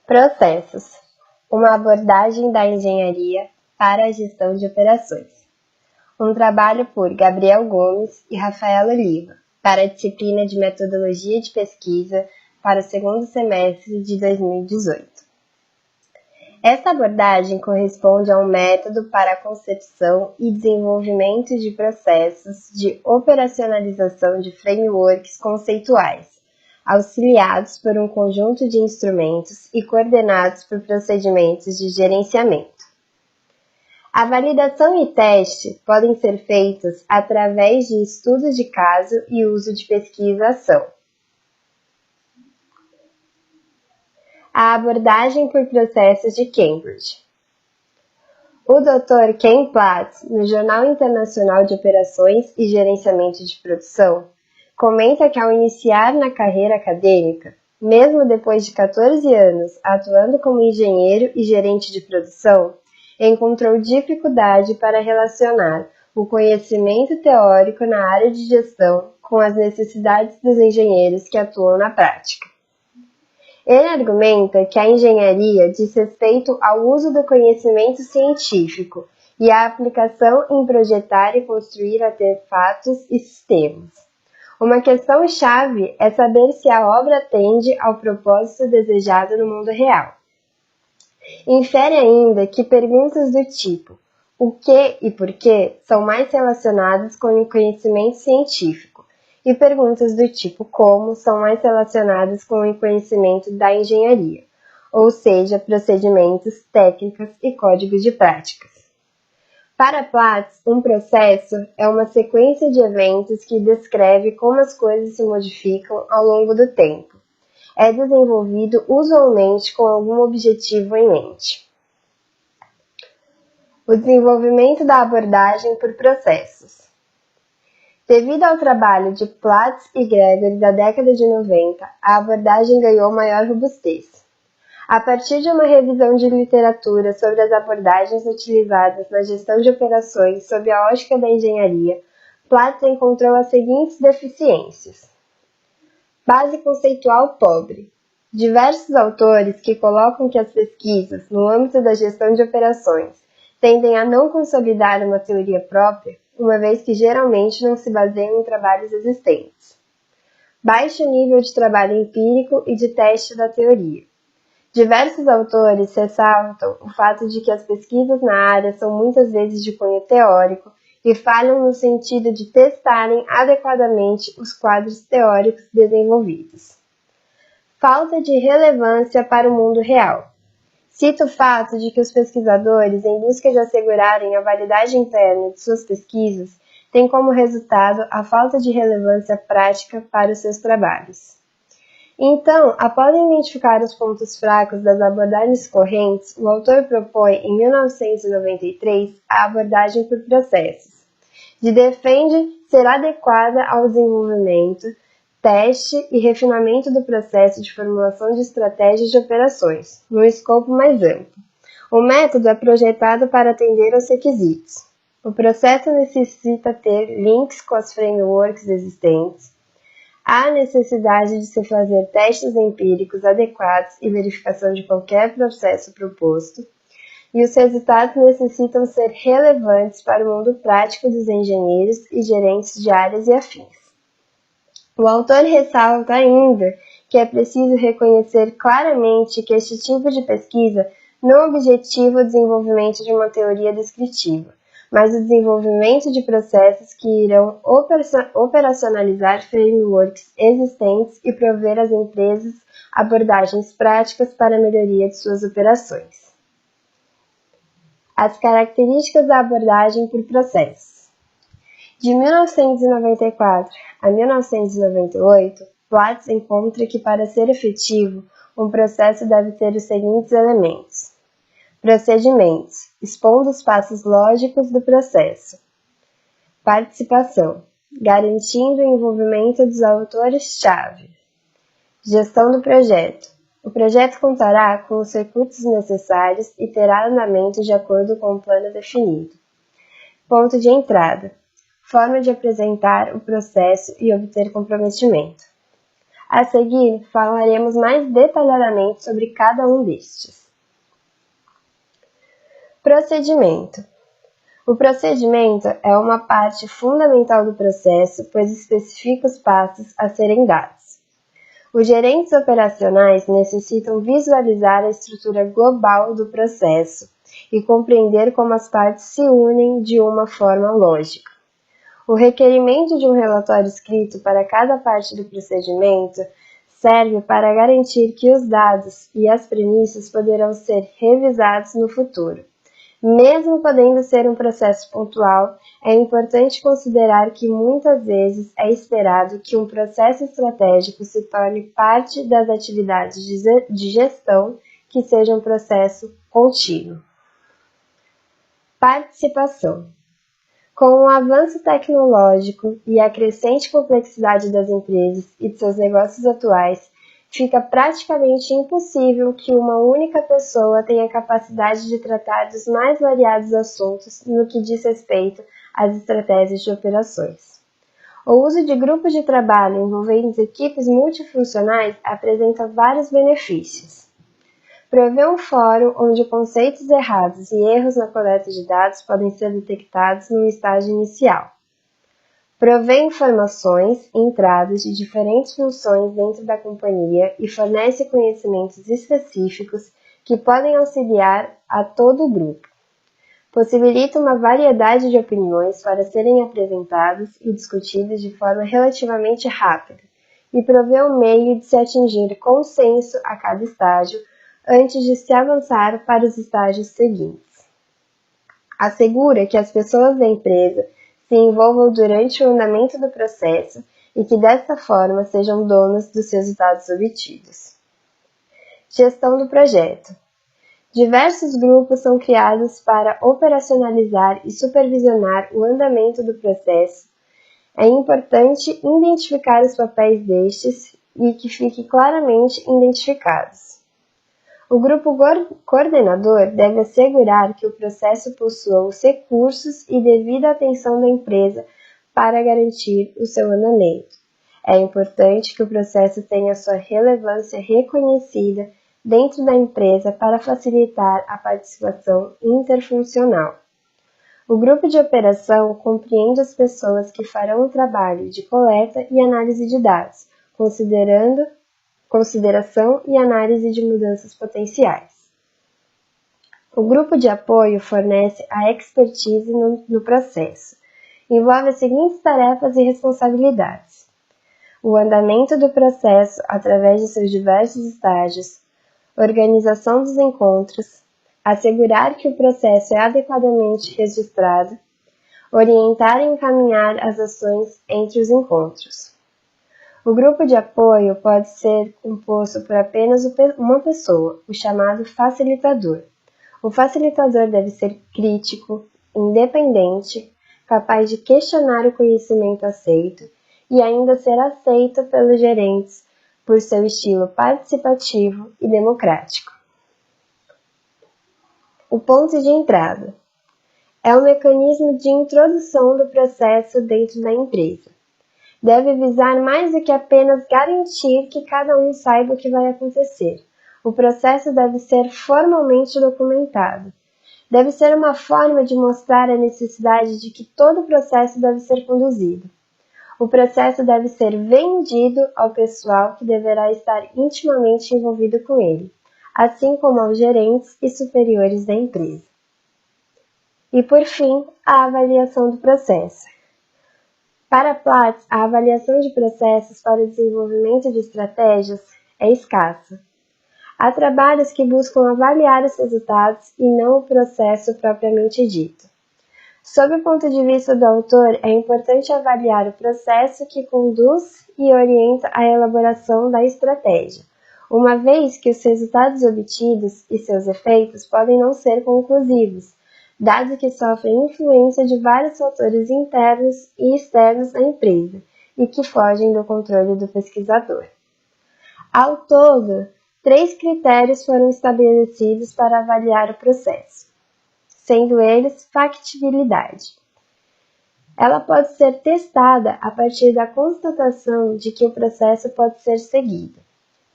Processos: uma abordagem da engenharia para a gestão de operações. Um trabalho por Gabriel Gomes e Rafael Oliva, para a disciplina de Metodologia de Pesquisa para o segundo semestre de 2018. Esta abordagem corresponde a um método para a concepção e desenvolvimento de processos de operacionalização de frameworks conceituais, auxiliados por um conjunto de instrumentos e coordenados por procedimentos de gerenciamento. A validação e teste podem ser feitos através de estudos de caso e uso de pesquisa-ação. A abordagem por processos de Cambridge. O Dr. Ken Platts, no Jornal Internacional de Operações e Gerenciamento de Produção, comenta que ao iniciar na carreira acadêmica, mesmo depois de 14 anos atuando como engenheiro e gerente de produção, encontrou dificuldade para relacionar o conhecimento teórico na área de gestão com as necessidades dos engenheiros que atuam na prática. Ele argumenta que a engenharia diz respeito ao uso do conhecimento científico e à aplicação em projetar e construir artefatos e sistemas. Uma questão-chave é saber se a obra atende ao propósito desejado no mundo real. Infere ainda que perguntas do tipo o que e por que são mais relacionadas com o conhecimento científico, e perguntas do tipo como são mais relacionadas com o conhecimento da engenharia, ou seja, procedimentos, técnicas e códigos de práticas. Para Platts, um processo é uma sequência de eventos que descreve como as coisas se modificam ao longo do tempo. É desenvolvido usualmente com algum objetivo em mente. O desenvolvimento da abordagem por processos. Devido ao trabalho de Platts e Gregory da década de 90, a abordagem ganhou maior robustez. A partir de uma revisão de literatura sobre as abordagens utilizadas na gestão de operações sob a ótica da engenharia, Platts encontrou as seguintes deficiências. Base conceitual pobre. Diversos autores que colocam que as pesquisas, no âmbito da gestão de operações, tendem a não consolidar uma teoria própria, uma vez que geralmente não se baseiam em trabalhos existentes. Baixo nível de trabalho empírico e de teste da teoria. Diversos autores ressaltam o fato de que as pesquisas na área são muitas vezes de cunho teórico e falham no sentido de testarem adequadamente os quadros teóricos desenvolvidos. Falta de relevância para o mundo real. Cito o fato de que os pesquisadores, em busca de assegurarem a validade interna de suas pesquisas, têm como resultado a falta de relevância prática para os seus trabalhos. Então, após identificar os pontos fracos das abordagens correntes, o autor propõe, em 1993, a abordagem por processos, que defende ser adequada ao desenvolvimento, teste e refinamento do processo de formulação de estratégias de operações, num escopo mais amplo. O método é projetado para atender aos requisitos. O processo necessita ter links com as frameworks existentes. Há necessidade de se fazer testes empíricos adequados e verificação de qualquer processo proposto. E os resultados necessitam ser relevantes para o mundo prático dos engenheiros e gerentes de áreas e afins. O autor ressalta ainda que é preciso reconhecer claramente que este tipo de pesquisa não objetiva o desenvolvimento de uma teoria descritiva, mas o desenvolvimento de processos que irão operacionalizar frameworks existentes e prover às empresas abordagens práticas para a melhoria de suas operações. As características da abordagem por processos. De 1994 a 1998, Platts encontra que para ser efetivo, um processo deve ter os seguintes elementos. Procedimentos, expondo os passos lógicos do processo. Participação, garantindo o envolvimento dos autores-chave. Gestão do projeto. O projeto contará com os recursos necessários e terá andamento de acordo com o plano definido. Ponto de entrada. Forma de apresentar o processo e obter comprometimento. A seguir, falaremos mais detalhadamente sobre cada um destes. Procedimento. O procedimento é uma parte fundamental do processo, pois especifica os passos a serem dados. Os gerentes operacionais necessitam visualizar a estrutura global do processo e compreender como as partes se unem de uma forma lógica. O requerimento de um relatório escrito para cada parte do procedimento serve para garantir que os dados e as premissas poderão ser revisados no futuro. Mesmo podendo ser um processo pontual, é importante considerar que muitas vezes é esperado que um processo estratégico se torne parte das atividades de gestão que seja um processo contínuo. Participação. Com o avanço tecnológico e a crescente complexidade das empresas e de seus negócios atuais, fica praticamente impossível que uma única pessoa tenha capacidade de tratar dos mais variados assuntos no que diz respeito às estratégias de operações. O uso de grupos de trabalho envolvendo equipes multifuncionais apresenta vários benefícios. Prevê um fórum onde conceitos errados e erros na coleta de dados podem ser detectados no estágio inicial. Provê informações e entradas de diferentes funções dentro da companhia e fornece conhecimentos específicos que podem auxiliar a todo o grupo. Possibilita uma variedade de opiniões para serem apresentadas e discutidas de forma relativamente rápida e provê um meio de se atingir consenso a cada estágio antes de se avançar para os estágios seguintes. Assegura que as pessoas da empresa se envolvam durante o andamento do processo e que desta forma sejam donos dos resultados obtidos. Gestão do projeto. Diversos grupos são criados para operacionalizar e supervisionar o andamento do processo. É importante identificar os papéis destes e que fiquem claramente identificados. O grupo coordenador deve assegurar que o processo possua os recursos e devida atenção da empresa para garantir o seu andamento. É importante que o processo tenha sua relevância reconhecida dentro da empresa para facilitar a participação interfuncional. O grupo de operação compreende as pessoas que farão o trabalho de coleta e análise de dados, consideração e análise de mudanças potenciais. O grupo de apoio fornece a expertise no processo. Envolve as seguintes tarefas e responsabilidades: o andamento do processo através de seus diversos estágios, organização dos encontros, assegurar que o processo é adequadamente registrado, orientar e encaminhar as ações entre os encontros. O grupo de apoio pode ser composto por apenas uma pessoa, o chamado facilitador. O facilitador deve ser crítico, independente, capaz de questionar o conhecimento aceito e ainda ser aceito pelos gerentes por seu estilo participativo e democrático. O ponto de entrada é um mecanismo de introdução do processo dentro da empresa. Deve visar mais do que apenas garantir que cada um saiba o que vai acontecer. O processo deve ser formalmente documentado. Deve ser uma forma de mostrar a necessidade de que todo o processo deve ser conduzido. O processo deve ser vendido ao pessoal que deverá estar intimamente envolvido com ele, assim como aos gerentes e superiores da empresa. E, por fim, a avaliação do processo. Para a Platts, a avaliação de processos para o desenvolvimento de estratégias é escassa. Há trabalhos que buscam avaliar os resultados e não o processo propriamente dito. Sob o ponto de vista do autor, é importante avaliar o processo que conduz e orienta a elaboração da estratégia, uma vez que os resultados obtidos e seus efeitos podem não ser conclusivos, dado que sofrem influência de vários fatores internos e externos à empresa e que fogem do controle do pesquisador. Ao todo, 3 critérios foram estabelecidos para avaliar o processo, sendo eles factibilidade. Ela pode ser testada a partir da constatação de que o processo pode ser seguido.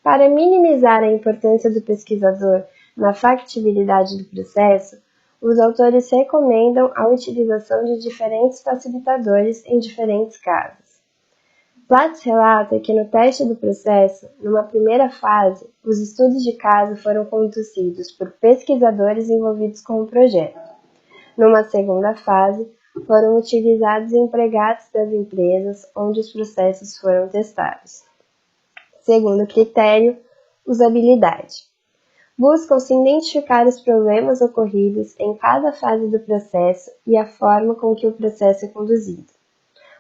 Para minimizar a importância do pesquisador na factibilidade do processo, os autores recomendam a utilização de diferentes facilitadores em diferentes casos. Platts relata que no teste do processo, numa primeira fase, os estudos de caso foram conduzidos por pesquisadores envolvidos com o projeto. Numa segunda fase, foram utilizados empregados das empresas onde os processos foram testados. Segundo critério, usabilidade. Buscam-se identificar os problemas ocorridos em cada fase do processo e a forma com que o processo é conduzido.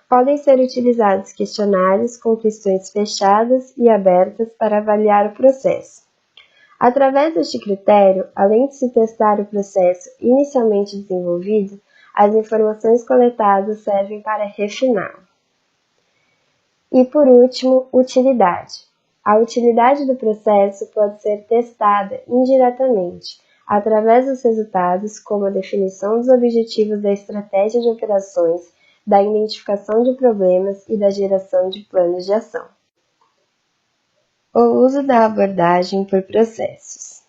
Podem ser utilizados questionários com questões fechadas e abertas para avaliar o processo. Através deste critério, além de se testar o processo inicialmente desenvolvido, as informações coletadas servem para refiná-lo. E por último, utilidade. A utilidade do processo pode ser testada indiretamente, através dos resultados, como a definição dos objetivos da estratégia de operações, da identificação de problemas e da geração de planos de ação. O uso da abordagem por processos.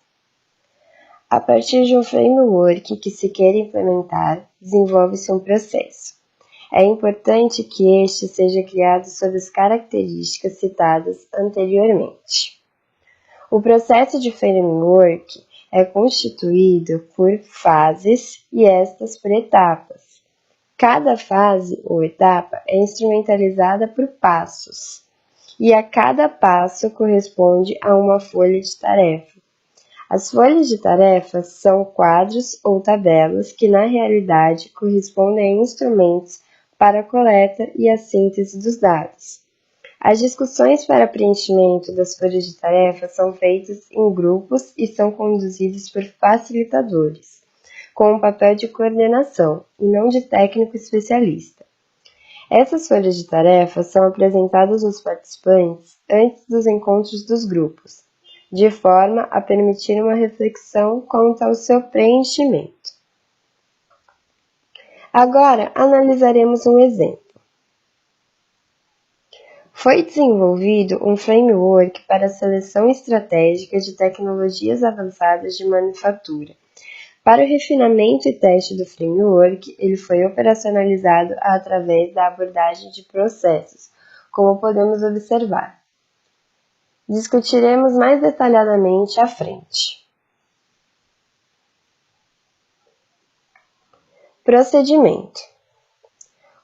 A partir de um framework que se queira implementar, desenvolve-se um processo. É importante que este seja criado sob as características citadas anteriormente. O processo de framework é constituído por fases e estas por etapas. Cada fase ou etapa é instrumentalizada por passos, e a cada passo corresponde a uma folha de tarefa. As folhas de tarefa são quadros ou tabelas que, na realidade, correspondem a instrumentos para a coleta e a síntese dos dados. As discussões para preenchimento das folhas de tarefa são feitas em grupos e são conduzidas por facilitadores, com um papel de coordenação e não de técnico especialista. Essas folhas de tarefa são apresentadas aos participantes antes dos encontros dos grupos, de forma a permitir uma reflexão quanto ao seu preenchimento. Agora, analisaremos um exemplo. Foi desenvolvido um framework para a seleção estratégica de tecnologias avançadas de manufatura. Para o refinamento e teste do framework, ele foi operacionalizado através da abordagem de processos, como podemos observar. Discutiremos mais detalhadamente à frente. Procedimento.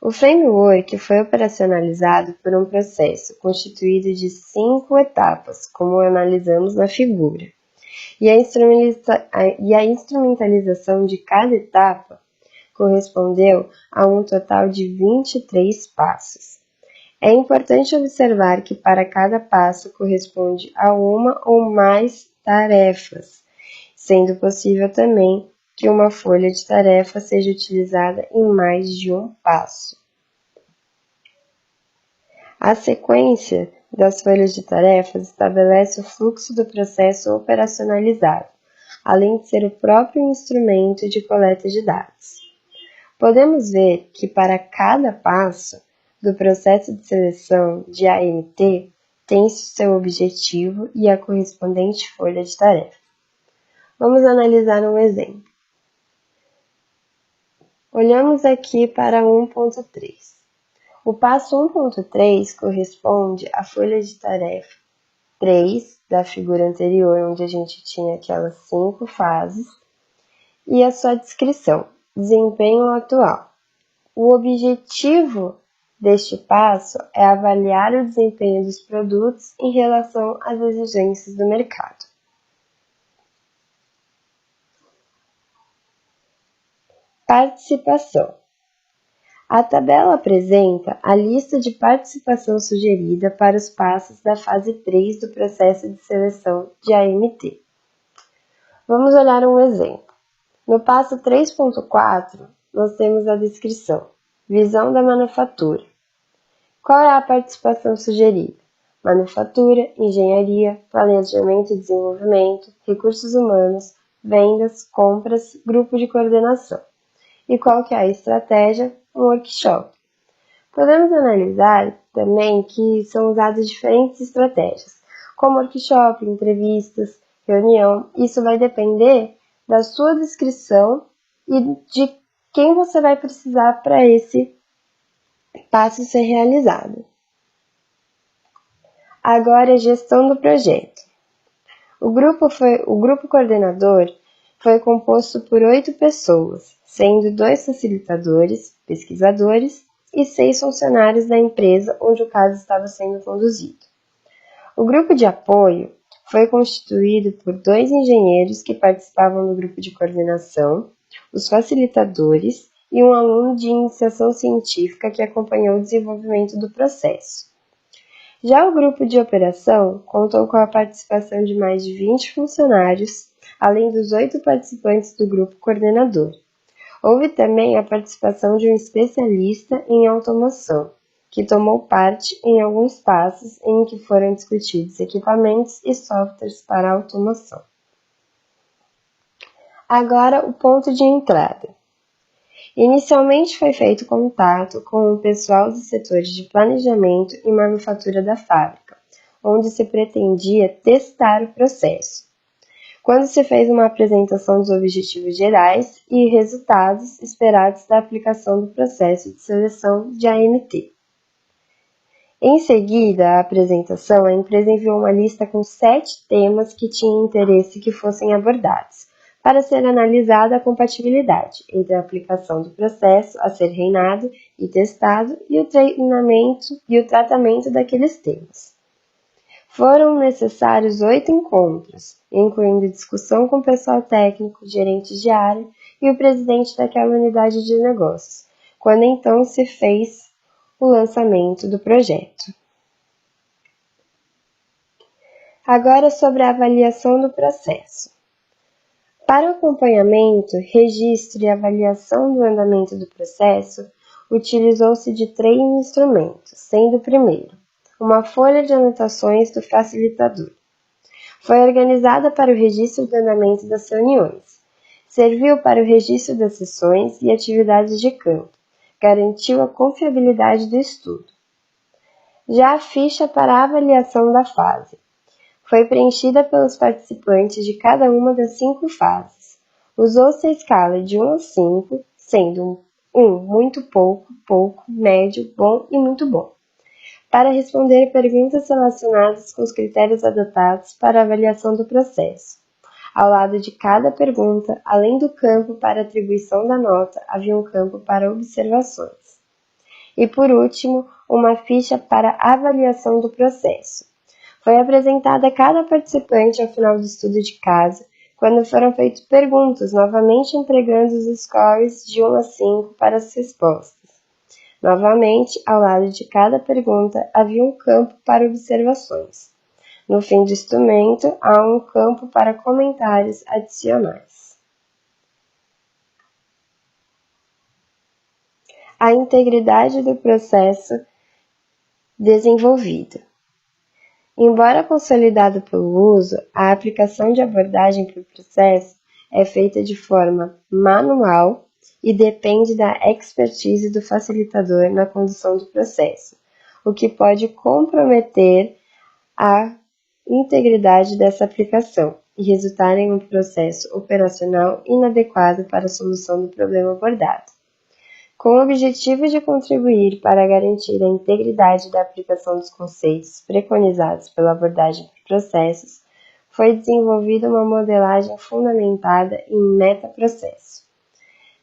O framework foi operacionalizado por um processo constituído de 5 etapas, como analisamos na figura. E a instrumentalização de cada etapa correspondeu a um total de 23 passos. É importante observar que para cada passo corresponde a uma ou mais tarefas, sendo possível também que uma folha de tarefa seja utilizada em mais de um passo. A sequência das folhas de tarefas estabelece o fluxo do processo operacionalizado, além de ser o próprio instrumento de coleta de dados. Podemos ver que para cada passo do processo de seleção de AMT tem seu objetivo e a correspondente folha de tarefa. Vamos analisar um exemplo. Olhamos aqui para 1.3. O passo 1.3 corresponde à folha de tarefa 3 da figura anterior, onde a gente tinha aquelas 5 fases, e a sua descrição, desempenho atual. O objetivo deste passo é avaliar o desempenho dos produtos em relação às exigências do mercado. Participação. A tabela apresenta a lista de participação sugerida para os passos da fase 3 do processo de seleção de AMT. Vamos olhar um exemplo. No passo 3.4, nós temos a descrição, visão da manufatura. Qual é a participação sugerida? Manufatura, engenharia, planejamento e desenvolvimento, recursos humanos, vendas, compras, grupo de coordenação. E qual que é a estratégia? um workshop. Podemos analisar também que são usadas diferentes estratégias, como workshop, entrevistas, reunião. Isso vai depender da sua descrição e de quem você vai precisar para esse passo ser realizado. Agora, a gestão do projeto. O grupo coordenador foi composto por 8 pessoas, sendo 2 facilitadores, pesquisadores e 6 funcionários da empresa onde o caso estava sendo conduzido. O grupo de apoio foi constituído por 2 engenheiros que participavam do grupo de coordenação, os facilitadores e um aluno de iniciação científica que acompanhou o desenvolvimento do processo. Já o grupo de operação contou com a participação de mais de 20 funcionários, além dos 8 participantes do grupo coordenador. Houve também a participação de um especialista em automação, que tomou parte em alguns passos em que foram discutidos equipamentos e softwares para automação. Agora, o ponto de entrada. Inicialmente foi feito contato com o pessoal dos setores de planejamento e manufatura da fábrica, onde se pretendia testar o processo. Quando se fez uma apresentação dos objetivos gerais e resultados esperados da aplicação do processo de seleção de AMT. Em seguida à apresentação, a empresa enviou uma lista com 7 temas que tinham interesse que fossem abordados, para ser analisada a compatibilidade entre a aplicação do processo a ser treinado e testado e o treinamento e o tratamento daqueles temas. Foram necessários 8 encontros, incluindo discussão com o pessoal técnico, gerentes de área e o presidente daquela unidade de negócios, quando então se fez o lançamento do projeto. Agora sobre a avaliação do processo. Para o acompanhamento, registro e avaliação do andamento do processo, utilizou-se de 3 instrumentos, sendo o primeiro, uma folha de anotações do facilitador. Foi organizada para o registro do andamento das reuniões. Serviu para o registro das sessões e atividades de campo. Garantiu a confiabilidade do estudo. Já a ficha para a avaliação da fase. Foi preenchida pelos participantes de cada uma das 5 fases. Usou-se a escala de 1 a 5, sendo 1 muito pouco, pouco, médio, bom e muito bom, para responder perguntas relacionadas com os critérios adotados para a avaliação do processo. Ao lado de cada pergunta, além do campo para atribuição da nota, havia um campo para observações. E, por último, uma ficha para avaliação do processo. Foi apresentada a cada participante ao final do estudo de caso, quando foram feitas perguntas, novamente empregando os scores de 1 a 5 para as respostas. Novamente, ao lado de cada pergunta, havia um campo para observações. No fim do instrumento, há um campo para comentários adicionais. A integridade do processo desenvolvido. Embora consolidado pelo uso, a aplicação de abordagem para o processo é feita de forma manual e depende da expertise do facilitador na condução do processo, o que pode comprometer a integridade dessa aplicação e resultar em um processo operacional inadequado para a solução do problema abordado. Com o objetivo de contribuir para garantir a integridade da aplicação dos conceitos preconizados pela abordagem por processos, foi desenvolvida uma modelagem fundamentada em metaprocesso.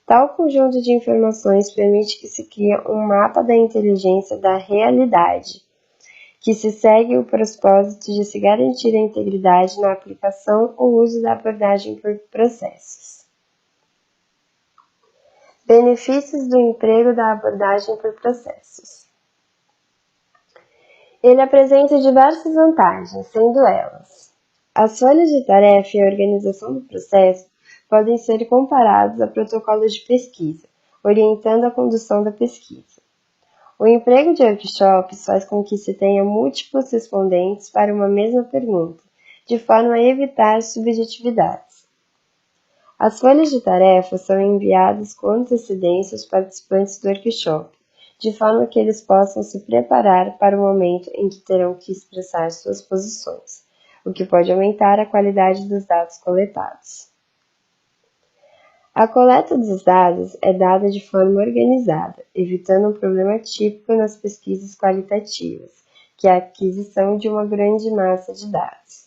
Tal conjunto de informações permite que se crie um mapa da inteligência da realidade, que se segue o propósito de se garantir a integridade na aplicação ou uso da abordagem por processos. Benefícios do emprego da abordagem por processos. Ele apresenta diversas vantagens, sendo elas: as folhas de tarefa e a organização do processo podem ser comparados a protocolos de pesquisa, orientando a condução da pesquisa. O emprego de workshops faz com que se tenha múltiplos respondentes para uma mesma pergunta, de forma a evitar subjetividades. As folhas de tarefa são enviadas com antecedência aos participantes do workshop, de forma que eles possam se preparar para o momento em que terão que expressar suas posições, o que pode aumentar a qualidade dos dados coletados. A coleta dos dados é dada de forma organizada, evitando um problema típico nas pesquisas qualitativas, que é a aquisição de uma grande massa de dados.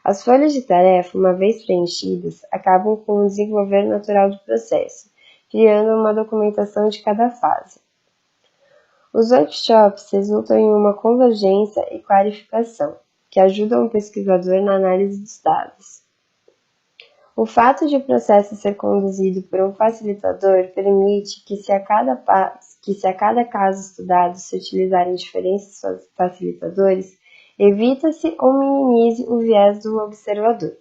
As folhas de tarefa, uma vez preenchidas, acabam com o desenvolver natural do processo, criando uma documentação de cada fase. Os workshops resultam em uma convergência e clarificação, que ajudam o pesquisador na análise dos dados. O fato de o processo ser conduzido por um facilitador permite que se a cada caso estudado se utilizarem diferentes facilitadores, evita-se ou minimize o viés do observador.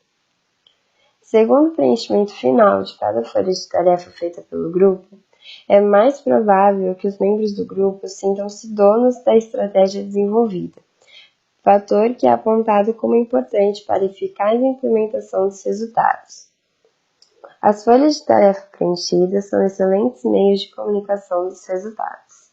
Segundo o preenchimento final de cada folha de tarefa feita pelo grupo, é mais provável que os membros do grupo sintam-se donos da estratégia desenvolvida, fator que é apontado como importante para a eficaz implementação dos resultados. As folhas de tarefa preenchidas são excelentes meios de comunicação dos resultados.